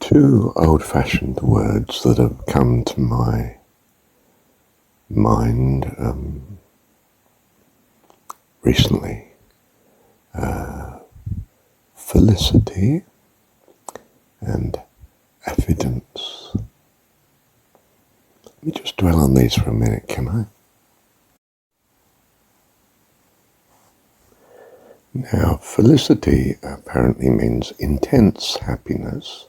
Two old-fashioned words that have come to my mind recently. Felicity and evidence. Let me just dwell on these for a minute, can I? Now, felicity apparently means intense happiness.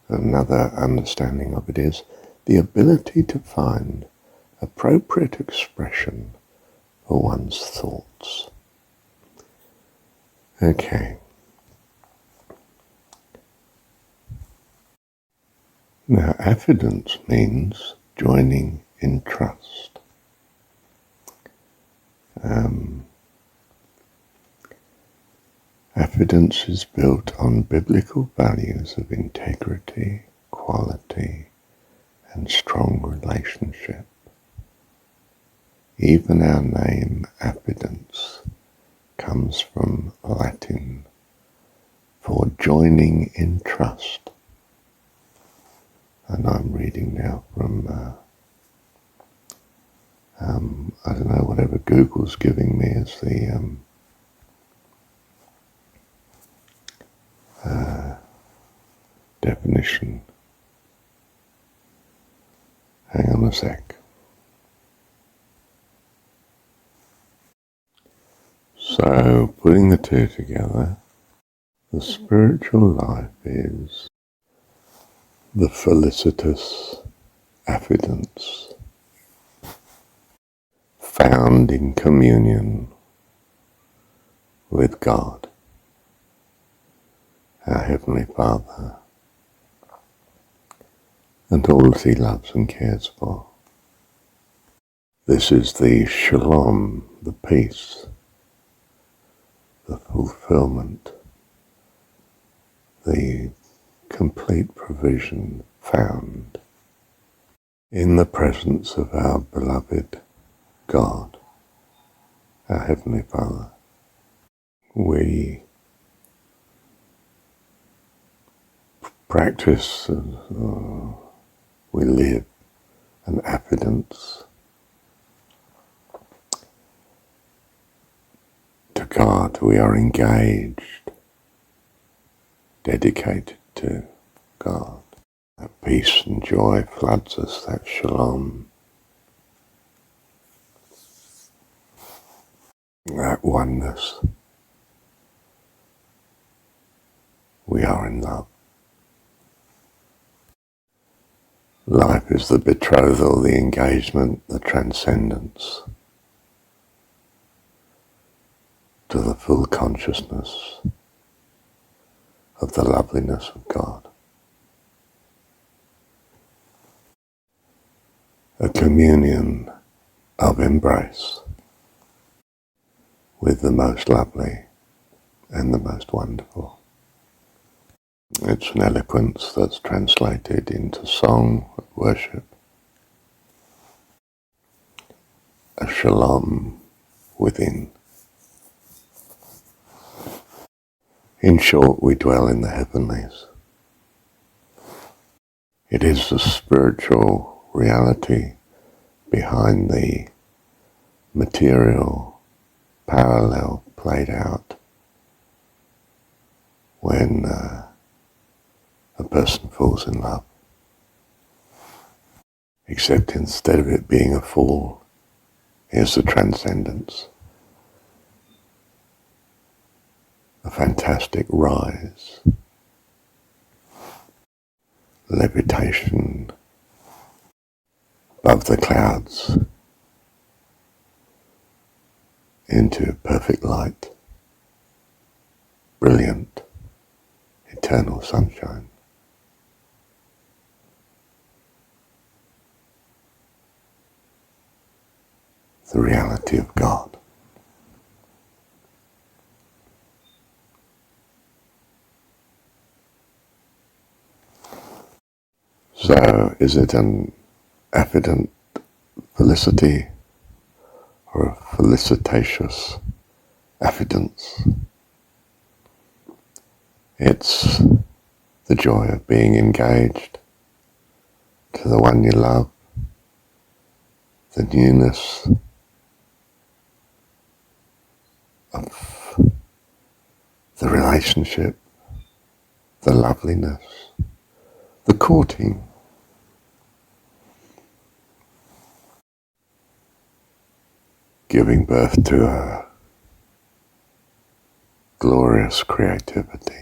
Another understanding of it is the ability to find appropriate expression for one's thoughts. Okay. Now, evidence means joining in trust. Evidence is built on biblical values of integrity, quality, and strong relationship. Even our name, evidence, comes from Latin for joining in trust. And I'm reading now from, I don't know, whatever Google's giving me as the definition. Hang on a sec. So, putting the two together, the spiritual life is the felicitous evidence found in communion with God, our Heavenly Father, and all that He loves and cares for. This is the shalom, the peace, the fulfillment, the complete provision found in the presence of our beloved God, our Heavenly Father. We practice, we live an evidence to God. We are engaged, dedicated to God. That peace and joy floods us, that shalom, that oneness. We are in love. Life is the betrothal, the engagement, the transcendence to the full consciousness of the loveliness of God. A communion of embrace with the most lovely and the most wonderful. It's an eloquence that's translated into song, worship, a shalom within. In short, we dwell in the heavenlies. It is the spiritual reality behind the material parallel played out when a person falls in love. Except instead of it being a fall, here's the transcendence. A fantastic rise, levitation above the clouds into perfect light, brilliant, eternal sunshine. The reality of God. So, is it an evident felicity or a felicitatious evidence? It's the joy of being engaged, to the one you love, the newness of the relationship, the loveliness, the courting. Giving birth to a glorious creativity.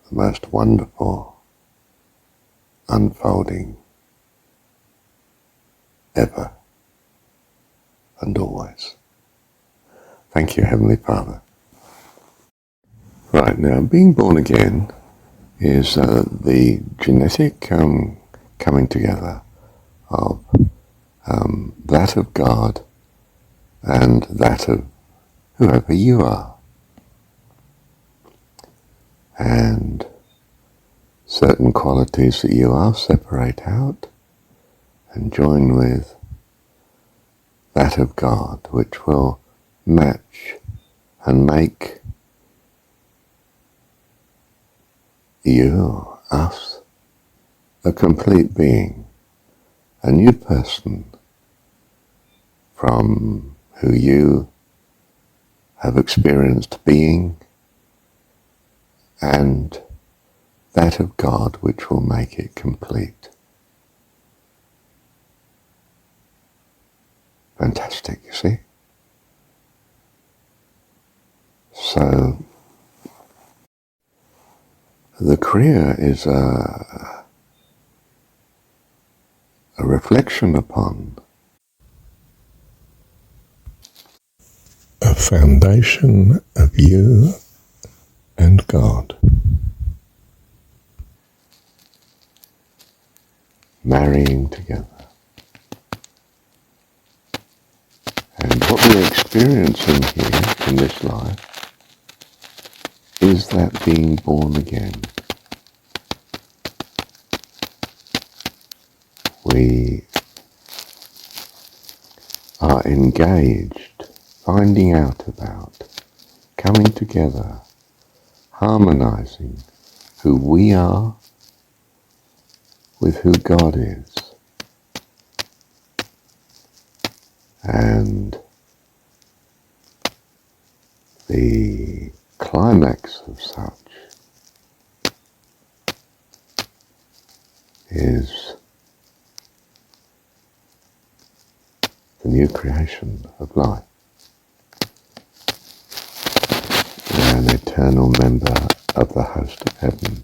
The most wonderful unfolding ever and always. Thank you, Heavenly Father. Right, now being born again is the genetic coming together of that of God and that of whoever you are. And certain qualities that you are separate out and join with that of God, which will match and make you, us, a complete being, a new person from who you have experienced being, and that of God which will make it complete. Fantastic, you see? So the Kriya is a reflection upon a foundation of you and God marrying together. And what we're experiencing here in this life is that being born again. We are engaged, finding out about, coming together, harmonizing who we are with who God is. And the climax of such is the new creation of life. We are an eternal member of the host of heaven,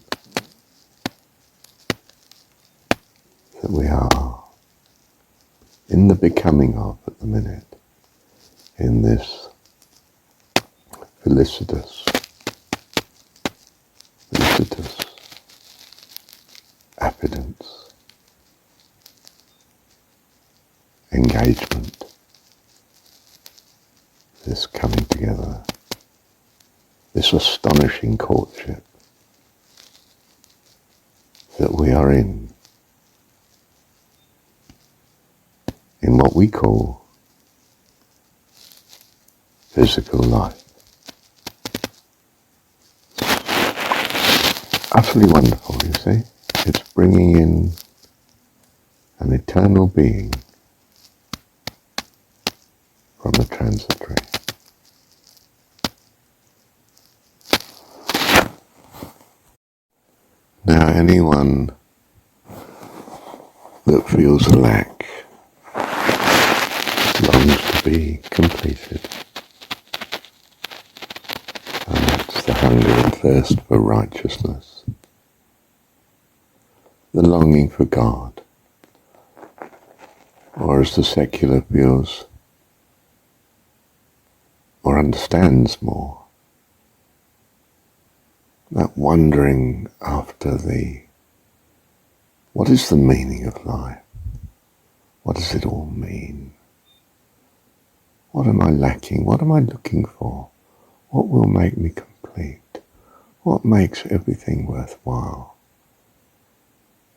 that we are in the becoming of at the minute, in this felicitous affidence, engagement, this coming together, this astonishing courtship that we are in what we call physical life. Utterly wonderful, you see. It's bringing in an eternal being from the transitory. Now, anyone that feels a lack longs to be completed. And that's the hunger and thirst for righteousness, the longing for God, or as the secular feels or understands more, that wondering after what is the meaning of life? What does it all mean? What am I lacking? What am I looking for? What will make me complete? What makes everything worthwhile?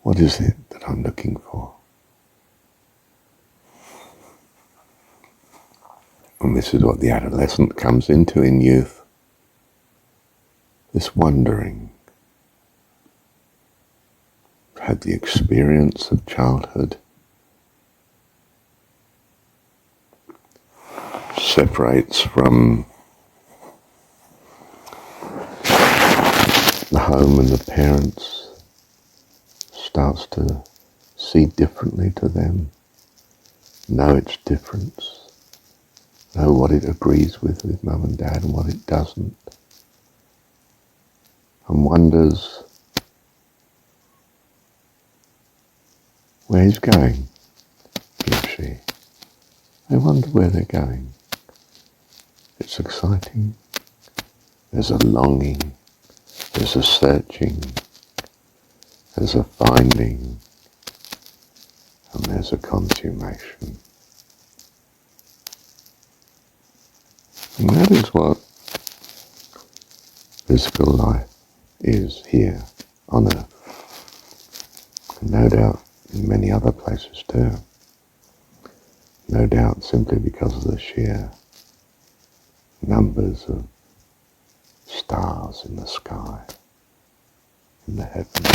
What is it that I'm looking for? And this is what the adolescent comes into in youth. this wondering, had the experience of childhood, separates from the home and the parents, starts to see differently to them, know its difference, know what it agrees with mum and dad and what it doesn't, and wonders where he's going, he or she. They wonder where they're going. It's exciting. There's a longing. There's a searching. There's a finding. And there's a consummation. And that is what physical life is here on Earth. And no doubt in many other places too. No doubt simply because of the sheer numbers of stars in the sky, in the heavens.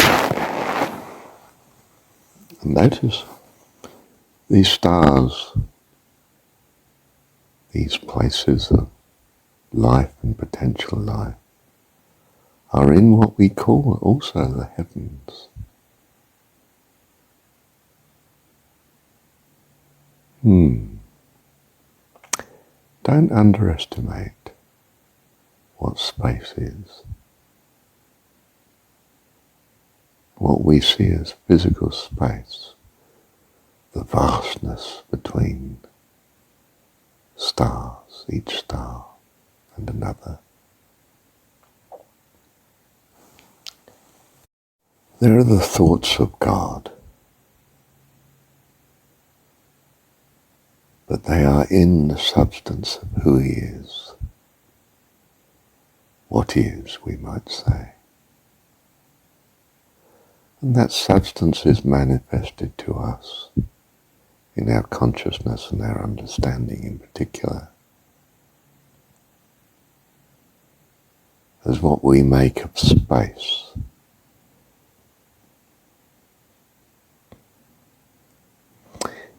And notice these stars, these places of life and potential life, are in what we call also the heavens. Don't underestimate what space is. What we see as physical space, the vastness between stars, each star and another. There are the thoughts of God, but they are in the substance of who he is. What is, we might say. And that substance is manifested to us in our consciousness and our understanding in particular, as what we make of space.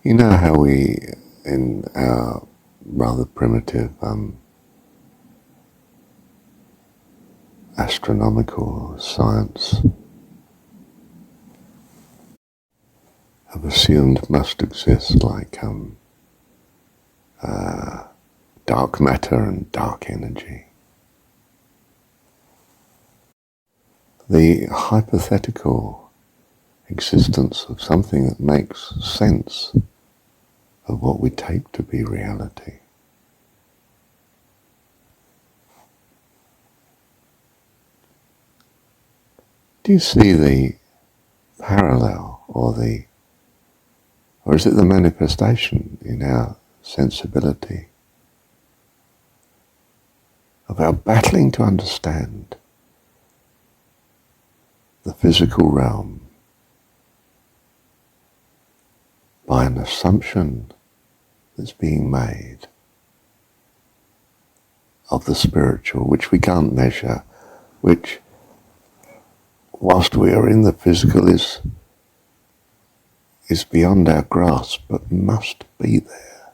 You know how we, in our rather primitive astronomical science, have assumed must exist, like dark matter and dark energy. The hypothetical existence of something that makes sense of what we take to be reality. Do you see the parallel, or is it the manifestation in our sensibility of our battling to understand the physical realm by an assumption that's being made of the spiritual, which we can't measure, which, whilst we are in the physical, is beyond our grasp, but must be there.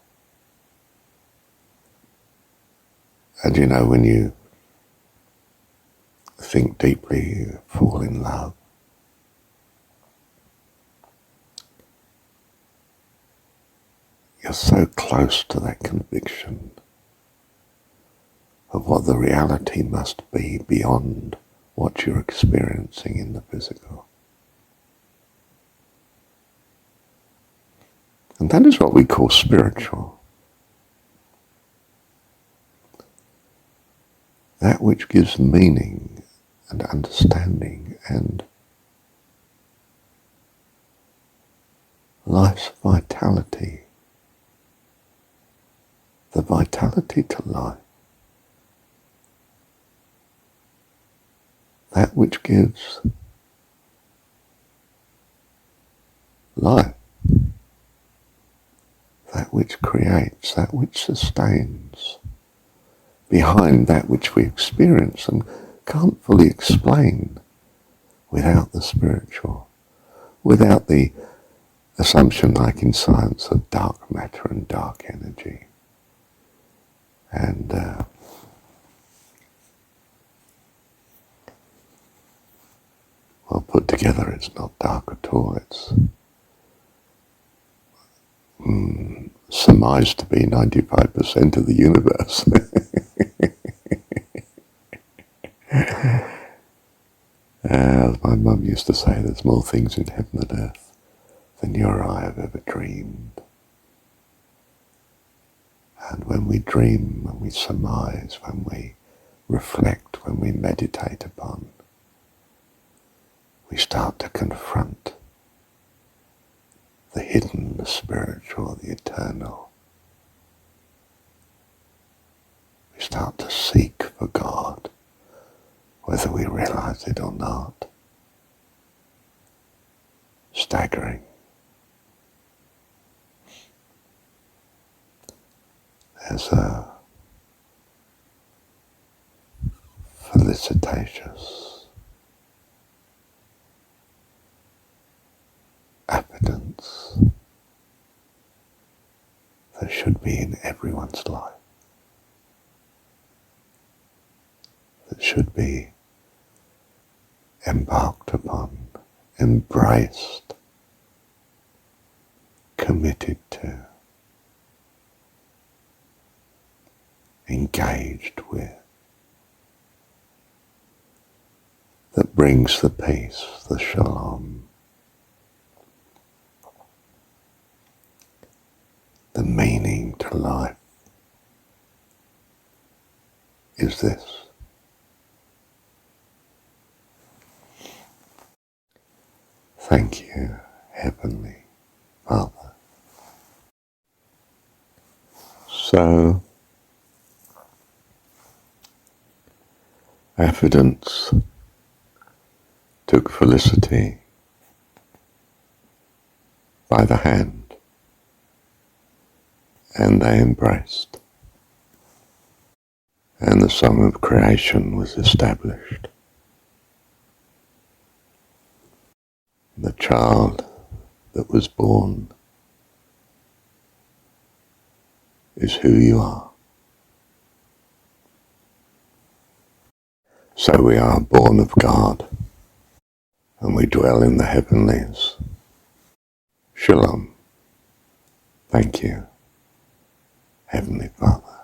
And you know, when you think deeply, you fall in love. You're so close to that conviction of what the reality must be beyond what you're experiencing in the physical. And that is what we call spiritual. That which gives meaning and understanding and life's vitality. The vitality to life. That which gives life. That which creates, that which sustains, behind that which we experience. And can't fully explain without the spiritual, without the assumption, like in science, of dark matter and dark energy. And well, put together, it's not dark at all. It's surmised to be 95% of the universe. As my mum used to say, there's more things in heaven and earth than you or I have ever dreamed. And when we dream, when we surmise, when we reflect, when we meditate upon, we start to confront the hidden, the spiritual, the eternal. We start to seek for God, whether we realize it or not. Staggering. There's a felicitations, evidence that should be in everyone's life, that should be embarked upon, embraced, committed to, engaged with, that brings the peace, the shalom, the meaning to life, is this. Thank you, Heavenly Father. So, evidence took Felicity by the hand, and they embraced, and the song of creation was established. The child that was born is who you are. So we are born of God, and we dwell in the heavenlies. Shalom. Thank you, Heavenly Father.